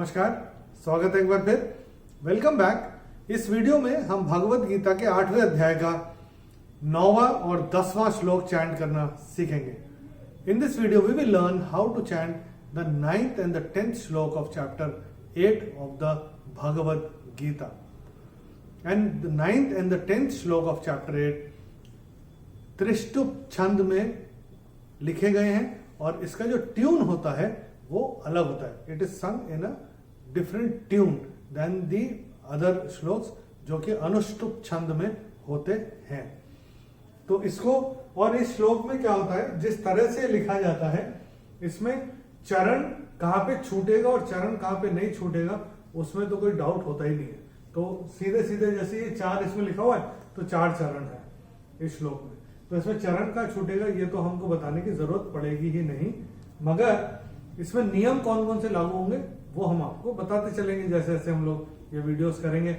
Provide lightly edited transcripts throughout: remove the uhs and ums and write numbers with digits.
नमस्कार, स्वागत है एक बार फिर। Welcome back. इस वीडियो में हम भगवत गीता के 8वें अध्याय का 9वां और 10वां श्लोक चैंट करना सीखेंगे। In this video we will learn how to chant the 9th and the 10th shloka of chapter 8 of the Bhagavad Gita. And the 9th and the 10th shloka of chapter 8 Trishtup छंद में लिखे गए हैं और इसका जो ट्यून होता है वो अलग होता है। It is sung in a different tune than the other shlokas जो कि अनुष्टुप छंद में होते हैं। तो इसको और इस श्लोक में क्या होता है, जिस तरह से लिखा जाता है इसमें चरण कहां पे छूटेगा और चरण कहां पे नहीं छूटेगा उसमें तो कोई डाउट होता ही नहीं है। तो सीधे सीधे जैसे ये 4 इसमें लिखा हुआ है तो 4 चरण है इस श्लोक में, तो इसमें चरण का छूटेगा ये तो हमको बताने की जरूरत पड़ेगी ही नहीं, मगर इसमें नियम कौन कौन से लागू होंगे वो हम आपको बताते चलेंगे जैसे जैसे हम लोग ये वीडियोस करेंगे।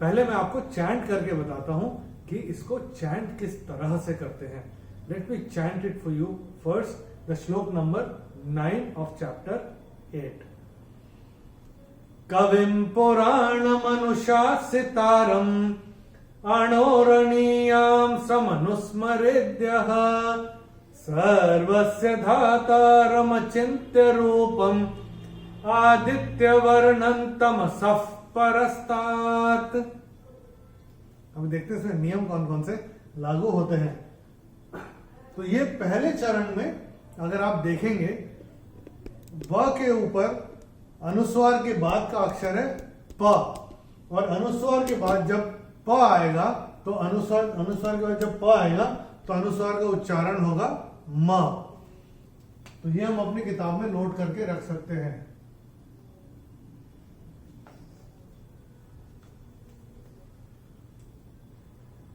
पहले मैं आपको चैंट करके बताता हूं कि इसको चैंट किस तरह से करते हैं। Let me chant it for you first. The श्लोक नंबर 9 ऑफ चैप्टर 8। कविम पुराणमनुशासितारम् अणोरणीयां समनुस्मरेद्यः सर्वस्य धातारमचिन्त्य रूपम् आदित्यवर्णं तमसः परस्तात्। अब देखते हैं इसमें नियम कौन कौन से लागू होते हैं। तो ये पहले चरण में अगर आप देखेंगे ब के ऊपर अनुस्वार के बाद का अक्षर है प और अनुस्वार के बाद जब प आएगा तो अनुस्वार के बाद जब प आएगा तो अनुस्वार का उच्चारण होगा म। तो ये हम अपनी किताब में नोट करके रख सकते हैं।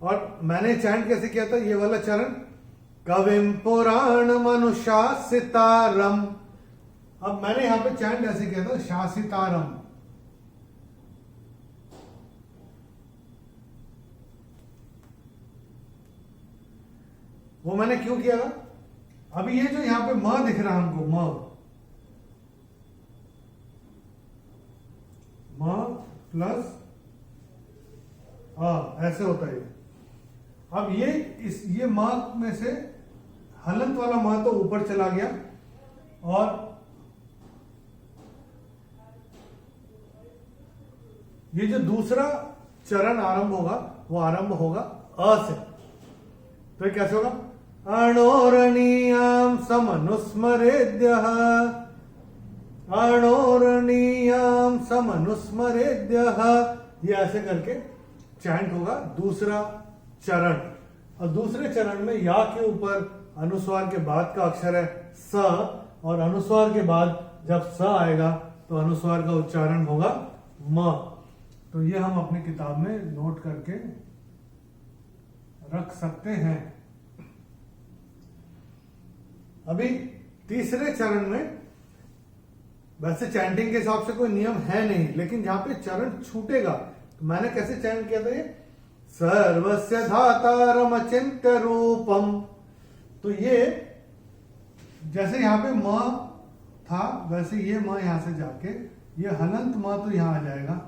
और मैंने चैंट कैसे किया था, ये वाला चरण कविम पुराणम अनुशासितारम। अब मैंने यहां पे चैंट ऐसे किया था शासितारम। वो मैंने क्यों किया था, अभी ये जो यहां पे म दिख रहा है हमको म प्लस ऐसे होता है। अब ये म में से हलंत वाला म तो ऊपर चला गया और ये जो दूसरा चरण आरंभ होगा वो आरंभ होगा अ से। तो ये कैसे होगा, अणोरणीयां समनुस्मरेद्यः अणोरणीयां समनुस्मरेद्यः। ये ऐसे करके चैंट होगा दूसरा चरण। और दूसरे चरण में या के ऊपर अनुस्वार के बाद का अक्षर है स और अनुस्वार के बाद जब स आएगा तो अनुस्वार का उच्चारण होगा म। तो ये हम अपनी किताब में नोट करके रख सकते हैं। अभी तीसरे चरण में वैसे चैंटिंग के हिसाब से कोई नियम है नहीं, लेकिन जहां पे चरण छूटेगा तो मैंने कैसे चैंट किया था, ये सर्वस्य धातारम अचिन्त्य रूपम। तो ये जैसे यहां पे म था वैसे ये म यहां से जाके ये हलंत म तो यहां आ जाएगा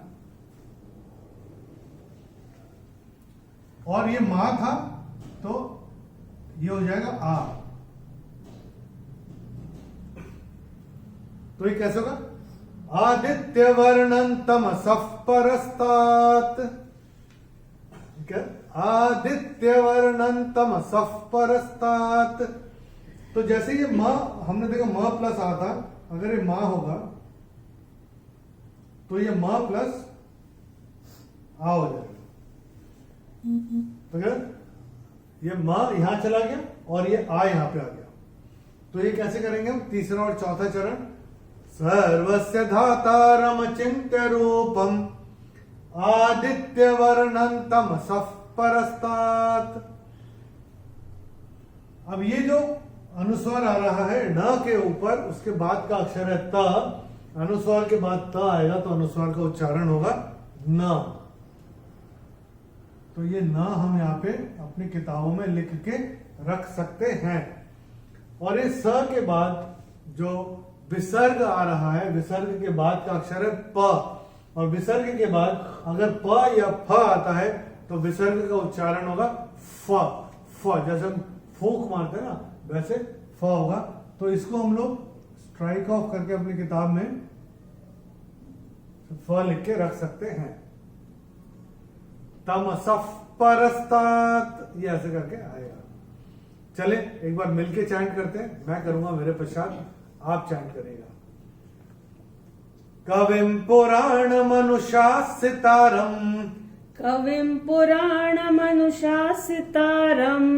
और ये मा था तो ये हो जाएगा आ। तो ये कैसे होगा, आदित्य वर्णन तमसः परस्तात्। क्या, आदित्य वर्णन तमसः परस्तात्। तो जैसे ये म हमने देखा म प्लस आ था, अगर ये मा होगा तो ये म प्लस आ हो जाएगा। तो क्या, ये म यहां चला गया और ये आ यहां पे आ गया। तो ये कैसे करेंगे हम, तीसरा और चौथा चरण, सर्वस्य धातारम चिन्त्य रूपम आदित्य वर्णन तमसः परस्तात्। अब ये जो अनुस्वार आ रहा है न के ऊपर, उसके बाद का अक्षर है त, अनुस्वार के बाद त आएगा तो अनुस्वार का उच्चारण होगा न। तो ये न हम यहाँ पे अपनी किताबों में लिख के रख सकते हैं। और इस स के बाद जो विसर्ग आ रहा है, विसर्ग के बाद का अक्षर है प, और विसर्ग के बाद अगर प या फ आता है तो विसर्ग का उच्चारण होगा फ। फ जैसे हम फूंक मारते हैं ना, वैसे फ होगा। तो इसको हम लोग स्ट्राइक ऑफ करके अपनी किताब में फ लिख के रख सकते हैं। तमसफ परस्तात, ये ऐसे करके आएगा। चले एक बार मिलके चैंट करते हैं, मैं करूंगा मेरे पश्चात आप चैंट करिएगा। कविम पुराण मनुषासितारम, कविं पुराणमनुशासितारम्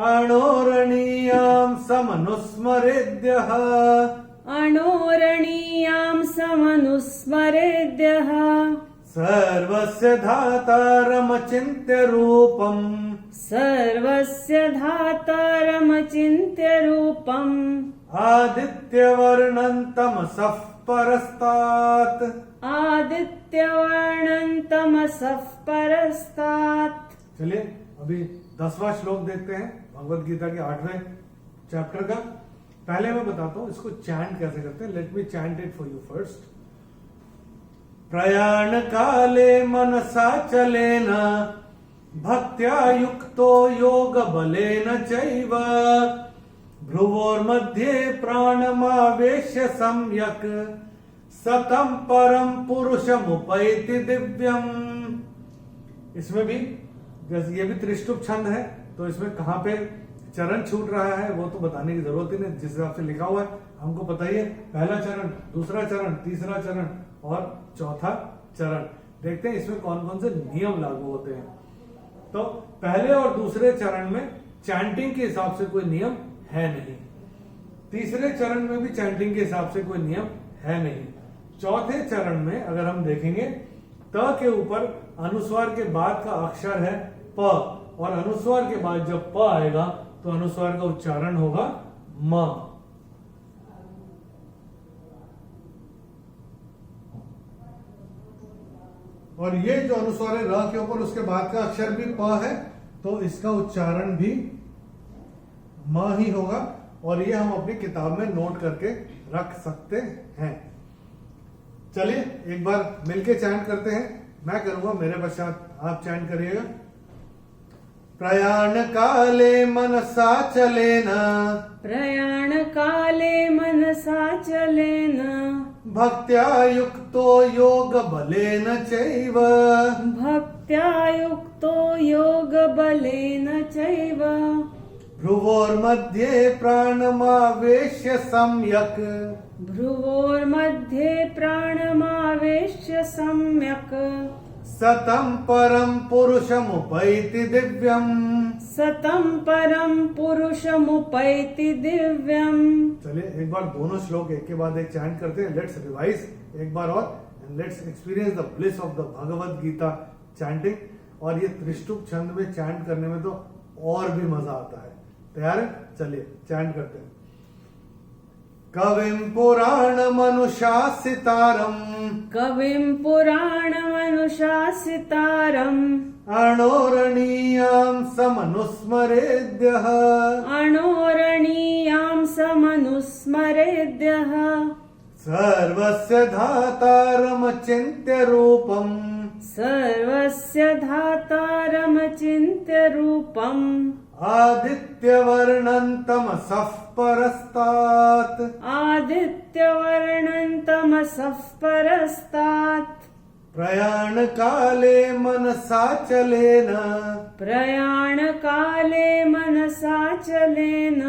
अणोरणीयां समनुस्मरेद्यः, अणोरणीयां समनुस्मरेद्यः सर्वस्य धातारमचिन्त्य रूपम्, सर्वस्य धातारमचिन्त्य रूपम् आदित्यवर्णं तमसः परस्तात्, आदित्यवर्णं तमसः परस्तात्। चलिए अभी 10वां श्लोक देखते हैं भगवत गीता के 8वें चैप्टर का। पहले मैं बताता हूं इसको चैंट कैसे करते हैं। Let me chant it for you first. प्रयाण काले मनसा चलेन, भक्त्या युक्तो योग बलेन चैव, भ्रुवोर्मध्ये प्राणमावेश्य सम्यक, सतम परम पुरुषमुपैति दिव्यम। इसमें भी जैसे ये भी त्रिष्टुप छंद है, तो इसमें कहां पे चरण छूट रहा है वो तो बताने की जरूरत ही नहीं, जिस हिसाब से लिखा हुआ है हमको पता ही है। पहला चरण, दूसरा चरण, तीसरा चरण और चौथा चरण। देखते हैं इसमें कौन कौन से नियम लागू होते हैं। तो पहले और दूसरे चरण में चैंटिंग के हिसाब से कोई नियम है नहीं, तीसरे चरण में भी चैंटिंग के हिसाब से कोई नियम है नहीं। चौथे चरण में अगर हम देखेंगे, त के ऊपर अनुस्वार के बाद का अक्षर है प, और अनुस्वार के बाद जब प आएगा तो अनुस्वार का उच्चारण होगा म। और ये जो अनुस्वार है र के ऊपर, उसके बाद का अक्षर भी प है, तो इसका उच्चारण भी म ही होगा। और ये हम अपनी किताब में नोट करके रख सकते हैं। चलिए एक बार मिलके चैंट करते हैं, मैं करूंगा मेरे पश्चात आप चैंट करिएगा। प्रयाण काले मनसा चलेन, प्रयाण काले मनसा चलेन, भक्त्या युक्तो योग बलेन चैव, भक्त्या युक्तो योग बलेन चैव, भ्रुवोर्मध्ये प्राणमावेश्य सम्यक, भ्रुवोर्मध्ये प्राणमावेश्य सम्यक्, सतं परम पुरुषमुपैति दिव्यम, सतं परम पुरुषमुपैति दिव्यम्। चलिए एक बार दोनों श्लोक एक के बाद एक चैंट करते हैं। लेट्स रिवाइज एक बार और, and let's experience the bliss of the Bhagavad Gita chanting. और ये त्रिष्टुप छंद में चैंट करने में तो और भी मजा आता है। तैयार है? चलिए चैंट करते हैं। कविं पुराणमनुशासितारम्, कविं पुराणमनुशासितारम्, अणोरणीयां समनुस्मरेद्यः, अणोरणीयां समनुस्मरेद्यः, सर्वस्य धातारमचिन्त्य रूपम्, सर्वस्य धातारमचिन्त्य रूपम्, आदित्यवर्णं तमसः परस्तात्, आदित्यवर्णं तमसः परस्तात्, प्रयाण काले मनसा चलेन, प्रयाण काले मनसा चलेन,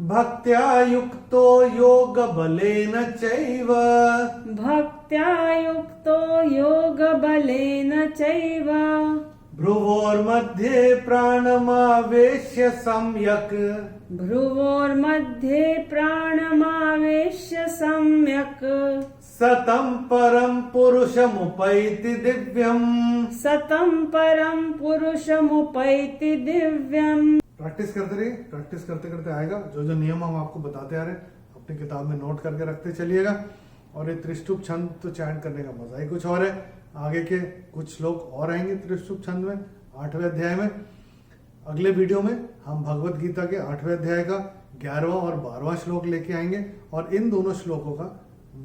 भक्त्या युक्तो योग बलेन चैव, भक्त्या युक्तो योग बलेन चैव, भ्रुवोर्मध्ये प्राणमावेश्य सम्यक्, भ्रुवोर्मध्ये प्राणमावेश्य सम्यक्, सतं परम पुरुषमुपैति दिव्यम्। सतं परम पुरुषमुपैति दिव्यम्। प्रैक्टिस करते रहिए, प्रैक्टिस करते करते आएगा। जो जो नियम हम आपको बताते आ रहे हैं अपनी किताब में नोट करके रखते चलिएगा। और ये त्रिष्टुप छंद तो चैंट करने का मजा ही कुछ और है। आगे के कुछ श्लोक और आएंगे त्रिष्टुप छंद में 8वें अध्याय में। अगले वीडियो में हम भगवत गीता के 8वें अध्याय का 11वां और 12वां श्लोक लेके आएंगे और इन दोनों श्लोकों का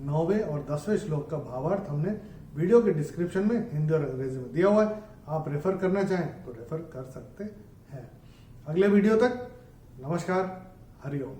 9वें और 10वें श्लोक का भावार्थ हमने वीडियो के डिस्क्रिप्शन में हिंदी और अंग्रेजी में दिया हुआ है। आप रेफर करना चाहें तो रेफर कर सकते हैं। अगले वीडियो तक नमस्कार, हरिओम।